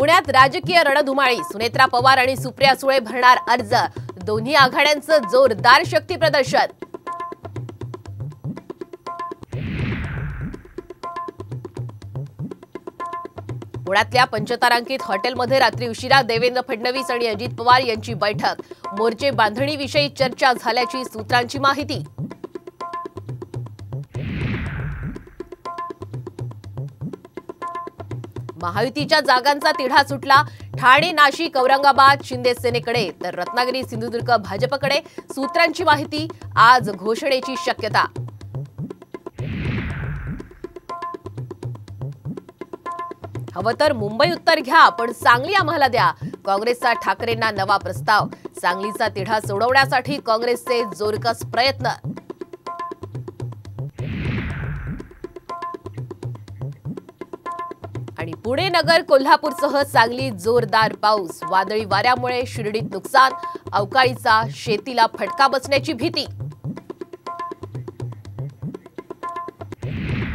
पुण्यात राजकीय रणधुमाळी। सुनेत्रा पवार आणि सुप्रिया सुळे भरणार अर्ज। दोन्ही आघाड्यांचं जोरदार शक्ती प्रदर्शन। पुण्यातल्या पंचतारांकित हॉटेलमध्ये रात्री उशिरा देवेंद्र फडणवीस आणि अजित पवार यांची बैठक। मोर्चे बांधणीविषयी चर्चा झाल्याची सूत्रांची माहिती। महायुतीच्या जागांचा तिढा सुटला। ठाणे, नाशिक, औरंगाबाद शिंदे सेनेकडे तर रत्नागिरी, सिंधुदुर्ग भाजपकडे। सूत्रांची माहिती, आज घोषणेची शक्यता। हवं तर मुंबई उत्तर घ्या, पण सांगली आम्हाला द्या। काँग्रेसचा ठाकरेंना नवा प्रस्ताव। सांगलीचा तिढा सोडवण्यासाठी काँग्रेसचे जोरकस प्रयत्न। आणि पुणे, नगर, कोल्हापूरसह सांगलीत जोरदार पाऊस। वादळी वाऱ्यामुळे शिर्डीत नुकसान। अवकाळीचा शेतीला फटका बसण्याची भीती।